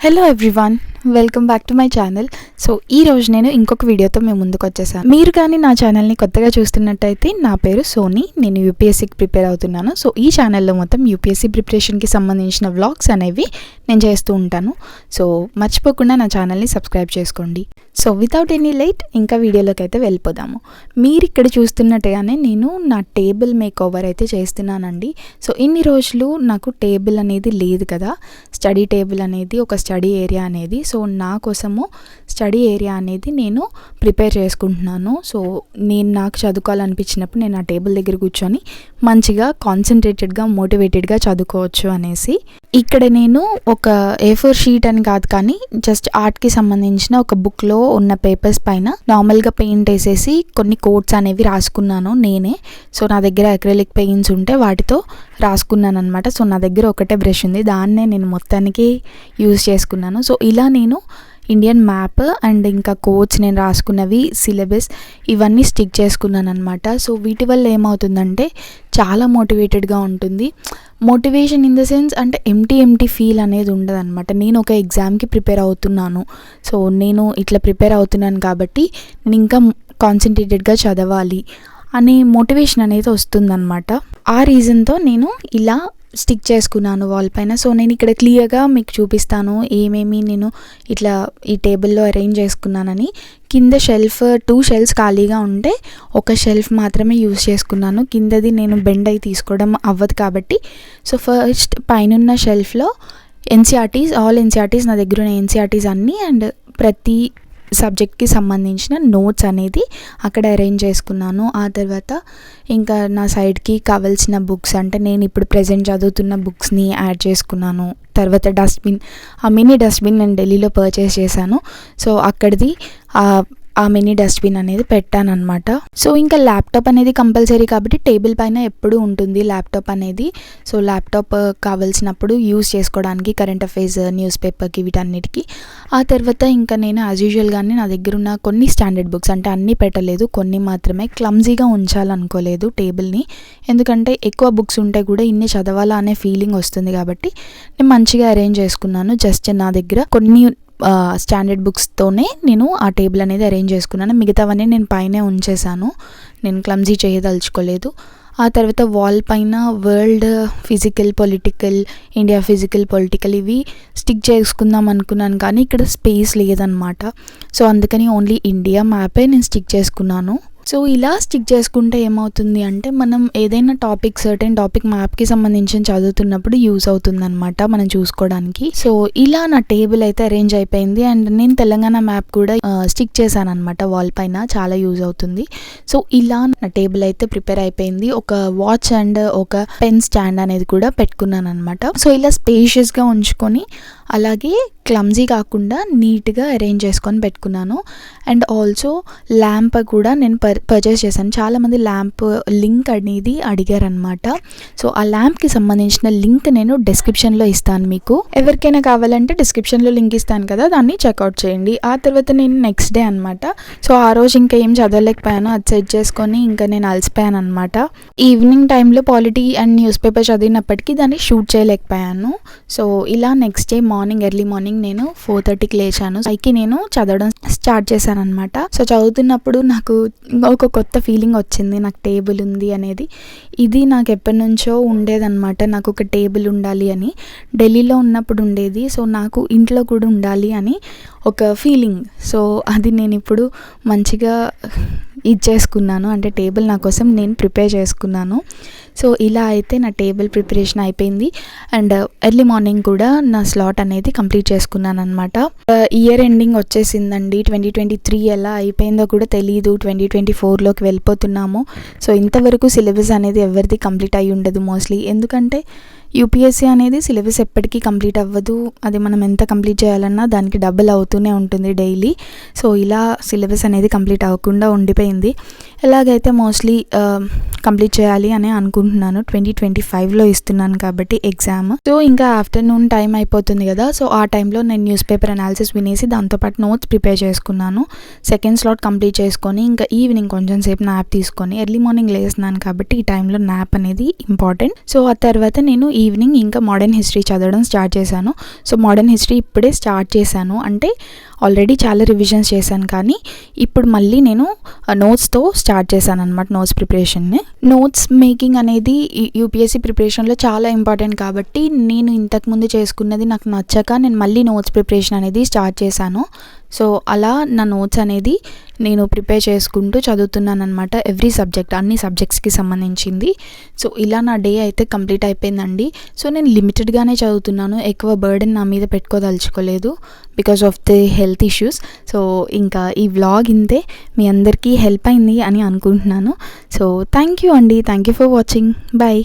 Hello everyone, welcome back to my channel. So ఈ రోజు నేను ఇంకొక వీడియోతో మేము ముందుకు వచ్చేసాను. మీరు కానీ నా ఛానల్ని కొత్తగా చూస్తున్నట్టయితే నా పేరు సోనీ, నేను యూపీఎస్సీకి ప్రిపేర్ అవుతున్నాను. సో ఈ ఛానల్లో మొత్తం యూపీఎస్సీ ప్రిపరేషన్కి సంబంధించిన వ్లాగ్స్ అనేవి నేను చేస్తూ ఉంటాను. సో మర్చిపోకుండా నా ఛానల్ని సబ్స్క్రైబ్ చేసుకోండి. సో వితౌట్ ఎనీ లేట్ ఇంకా వీడియోలోకి అయితే వెళ్ళిపోదాము. మీరు ఇక్కడ చూస్తున్నట్టుగానే నేను నా టేబుల్ మేకోవర్ అయితే చేస్తున్నానండి. సో ఇన్ని రోజులు నాకు టేబుల్ అనేది లేదు కదా, స్టడీ టేబుల్ అనేది, ఒక స్టడీ ఏరియా అనేది. సో నా కోసము స్టడీ ఏరియా అనేది నేను ప్రిపేర్ చేసుకుంటున్నాను. సో నాకు చదువుకోవాలనిపించినప్పుడు నేను ఆ టేబుల్ దగ్గర కూర్చొని మంచిగా కాన్సన్ట్రేటెడ్గా మోటివేటెడ్గా చదువుకోవచ్చు అనేసి ఇక్కడ నేను ఒక A4 షీట్ అని కాదు, కానీ జస్ట్ ఆర్ట్కి సంబంధించిన ఒక బుక్లో ఉన్న పేపర్స్ పైన నార్మల్గా పెయింట్ వేసేసి కొన్ని కోట్స్ అనేవి రాసుకున్నాను నేనే. సో నా దగ్గర అక్రిలిక్ పెయింట్స్ ఉంటే వాటితో రాసుకున్నాను అనమాట. సో నా దగ్గర ఒకటే బ్రష్ ఉంది, దాన్నే నేను మొత్తానికి యూజ్ చేసుకున్నాను. సో ఇలా నేను ఇండియన్ మ్యాప్ అండ్ ఇంకా కోడ్స్ నేను రాసుకున్నవి, సిలబస్ ఇవన్నీ స్టిక్ చేసుకున్నాను అనమాట. సో వీటి వల్ల ఏమవుతుందంటే చాలా మోటివేటెడ్గా ఉంటుంది. మోటివేషన్ ఇన్ ద సెన్స్ అంటే ఎంటీ ఫీల్ అనేది ఉండదు అనమాట. నేను ఒక ఎగ్జామ్కి ప్రిపేర్ అవుతున్నాను, సో నేను ఇట్లా ప్రిపేర్ అవుతున్నాను కాబట్టి నేను ఇంకా కాన్సన్ట్రేటెడ్గా చదవాలి అనే మోటివేషన్ అనేది వస్తుందన్నమాట. ఆ రీజన్తో నేను ఇలా స్టిక్ చేసుకున్నాను వాల్ పైన. సో నేను ఇక్కడ క్లియర్గా మీకు చూపిస్తాను ఏమేమి నేను ఇట్లా ఈ టేబుల్లో అరేంజ్ చేసుకున్నానని. కింద టూ షెల్ఫ్స్ ఖాళీగా ఉంటే ఒక షెల్ఫ్ మాత్రమే యూజ్ చేసుకున్నాను. కిందది నేను బెండ్ అయి తీసుకోవడం అవ్వదు కాబట్టి సో ఫస్ట్ పైనున్న షెల్ఫ్లో ఆల్ ఎన్సీఆర్టీస్ నా దగ్గర ఉన్న ఎన్సీఆర్టీస్ అన్నీ అండ్ ప్రతి సబ్జెక్ట్కి సంబంధించిన నోట్స్ అనేది అక్కడ అరేంజ్ చేసుకున్నాను. ఆ తర్వాత ఇంకా నా సైడ్కి కావాల్సిన బుక్స్, అంటే నేను ఇప్పుడు ప్రెజెంట్ చదువుతున్న బుక్స్ని యాడ్ చేసుకున్నాను. తర్వాత డస్ట్బిన్, ఆ మినీ డస్ట్బిన్ నేను ఢిల్లీలో పర్చేస్ చేశాను. సో అక్కడిది ఆ మినీ డస్ట్బిన్ అనేది పెట్టాను అనమాట. సో ఇంకా ల్యాప్టాప్ అనేది కంపల్సరీ కాబట్టి టేబుల్ పైన ఎప్పుడు ఉంటుంది ల్యాప్టాప్ అనేది. సో ల్యాప్టాప్ కావాల్సినప్పుడు యూజ్ చేసుకోవడానికి కరెంట్ అఫైర్స్, న్యూస్ పేపర్కి, వీటన్నిటికీ. ఆ తర్వాత ఇంకా నేను యాజ్ యూజువల్గానే నా దగ్గర ఉన్న కొన్ని స్టాండర్డ్ బుక్స్, అంటే అన్నీ పెట్టలేదు, కొన్ని మాత్రమే, క్లమ్జీగా ఉంచాలనుకోలేదు టేబుల్ని. ఎందుకంటే ఎక్కువ బుక్స్ ఉంటే కూడా ఇన్ని చదవాలా అనే ఫీలింగ్ వస్తుంది కాబట్టి నేను మంచిగా అరేంజ్ చేసుకున్నాను. జస్ట్ నా దగ్గర కొన్ని స్టాండర్డ్ బుక్స్తోనే నేను ఆ టేబుల్ అనేది అరేంజ్ చేసుకున్నాను. మిగతావన్నీ నేను పైనే ఉంచేసాను, నేను క్లమ్జీ చేయదలుచుకోలేదు. ఆ తర్వాత వాల్ పైన world physical, political, India physical, political ఇవి స్టిక్ చేసుకుందాం అనుకున్నాను, కానీ ఇక్కడ స్పేస్ లేదనమాట. సో అందుకని ఓన్లీ ఇండియా మ్యాపే నేను స్టిక్ చేసుకున్నాను. సో ఇలా స్టిక్ చేసుకుంటే ఏమవుతుంది అంటే మనం ఏదైనా సర్టెన్ టాపిక్ మ్యాప్కి సంబంధించి చదువుతున్నప్పుడు యూజ్ అవుతుంది అనమాట మనం చూసుకోవడానికి. సో ఇలా నా టేబుల్ అయితే అరేంజ్ అయిపోయింది అండ్ నేను తెలంగాణ మ్యాప్ కూడా స్టిక్ చేశాను అనమాట వాల్ పైన, చాలా యూజ్ అవుతుంది. సో ఇలా నా టేబుల్ అయితే ప్రిపేర్ అయిపోయింది. ఒక వాచ్ అండ్ ఒక పెన్ స్టాండ్ అనేది కూడా పెట్టుకున్నాను అనమాట. సో ఇలా స్పేషియస్గా ఉంచుకొని అలాగే క్లమ్జీ కాకుండా నీట్గా అరేంజ్ చేసుకొని పెట్టుకున్నాను. అండ్ ఆల్సో ల్యాంప్ కూడా నేను పర్చేస్ చేశాను. చాలామంది ల్యాంప్ లింక్ అనేది అడిగారనమాట. సో ఆ ల్యాంప్కి సంబంధించిన లింక్ నేను డిస్క్రిప్షన్లో ఇస్తాను, మీకు ఎవరికైనా కావాలంటే డిస్క్రిప్షన్లో లింక్ ఇస్తాను కదా, దాన్ని చెక్అవుట్ చేయండి. ఆ తర్వాత నేను నెక్స్ట్ డే అనమాట, సో ఆ రోజు ఇంకా ఏం చదవలేకపోయాను, అది సెట్ చేసుకొని ఇంకా నేను అలసిపోయాను అనమాట. ఈవినింగ్ టైంలో పాలిటీ అండ్ న్యూస్ పేపర్ చదివినప్పటికీ దాన్ని షూట్ చేయలేకపోయాను. సో ఇలా నెక్స్ట్ డే ఎర్లీ మార్నింగ్ నేను 4:30కి లేచాను. పైకి నేను చదవడం స్టార్ట్ చేశాను అనమాట. సో చదువుతున్నప్పుడు నాకు ఒక కొత్త ఫీలింగ్ వచ్చింది, నాకు టేబుల్ ఉంది అనేది. ఇది నాకు ఎప్పటి నుంచో ఉండేదన్నమాట, నాకు ఒక టేబుల్ ఉండాలి అని. ఢిల్లీలో ఉన్నప్పుడు ఉండేది, సో నాకు ఇంట్లో కూడా ఉండాలి అని ఒక ఫీలింగ్. సో అది నేను ఇప్పుడు మంచిగా చేసుకున్నాను, అంటే టేబుల్ నా కోసం నేను ప్రిపేర్ చేసుకున్నాను. సో ఇలా అయితే నా టేబుల్ ప్రిపరేషన్ అయిపోయింది అండ్ ఎర్లీ మార్నింగ్ కూడా నా స్లాట్ అనేది కంప్లీట్ చేసుకున్నాను అనమాట. ఇయర్ ఎండింగ్ వచ్చేసిందండి, 2023 ఎలా అయిపోయిందో కూడా తెలియదు, 2024లోకి వెళ్ళిపోతున్నాము. సో ఇంతవరకు సిలబస్ అనేది ఎవరిది కంప్లీట్ అయి ఉండదు మోస్ట్లీ, ఎందుకంటే యూపీఎస్సీ అనేది సిలబస్ ఎప్పటికీ కంప్లీట్ అవ్వదు. అది మనం ఎంత కంప్లీట్ చేయాలన్నా దానికి డబుల్ అవుతూనే ఉంటుంది డైలీ. సో ఇలా సిలబస్ అనేది కంప్లీట్ అవ్వకుండా ఉండిపోయింది. ఎలాగైతే మోస్ట్లీ కంప్లీట్ చేయాలి అని అనుకుంటున్నాను. 2025లో ఇస్తున్నాను కాబట్టి ఎగ్జామ్. సో ఇంకా ఆఫ్టర్నూన్ టైం అయిపోతుంది కదా, సో ఆ టైంలో నేను న్యూస్ పేపర్ అనాలిసిస్ వినేసి దాంతోపాటు నోట్స్ ప్రిపేర్ చేసుకున్నాను. సెకండ్ స్లాట్ కంప్లీట్ చేసుకొని ఇంకా ఈవినింగ్ కొంచెం సేపు నాప్ తీసుకొని, ఎర్లీ మార్నింగ్ లేస్తున్నాను కాబట్టి ఈ టైంలో నాప్ అనేది ఇంపార్టెంట్. సో ఆ తర్వాత నేను ఈవినింగ్ ఇంకా మోడర్న్ హిస్టరీ చదవడం స్టార్ట్ చేశాను. సో మోడర్న్ హిస్టరీ ఇప్పుడే స్టార్ట్ చేశాను, అంటే ఆల్రెడీ చాలా రివిజన్స్ చేశాను, కానీ ఇప్పుడు మళ్ళీ నేను నోట్స్తో స్టార్ట్ చేశాను అనమాట నోట్స్ ప్రిపరేషన్ని. నోట్స్ మేకింగ్ అనేది యూపీఎస్సీ ప్రిపరేషన్లో చాలా ఇంపార్టెంట్ కాబట్టి నేను ఇంతకుముందు చేసుకున్నది నాకు నచ్చక నేను మళ్ళీ నోట్స్ ప్రిపరేషన్ అనేది స్టార్ట్ చేశాను. సో అలా నా నోట్స్ అనేది నేను ప్రిపేర్ చేసుకుంటూ చదువుతున్నాను అనమాట. ఎవ్రీ సబ్జెక్ట్, అన్ని సబ్జెక్ట్స్కి సంబంధించింది. సో ఇలా నా డే అయితే కంప్లీట్ అయిపోయిందండి. సో నేను లిమిటెడ్గానే చదువుతున్నాను, ఎక్కువ బర్డెన్ నా మీద పెట్టుకోదలుచుకోలేదు because of the health issues. So ఇంకా ఈ వ్లాగ్ ఇంతే, మీ అందరికీ హెల్ప్ అయింది అని అనుకుంటున్నాను. సో థ్యాంక్ యూ అండి, thank you for watching, bye.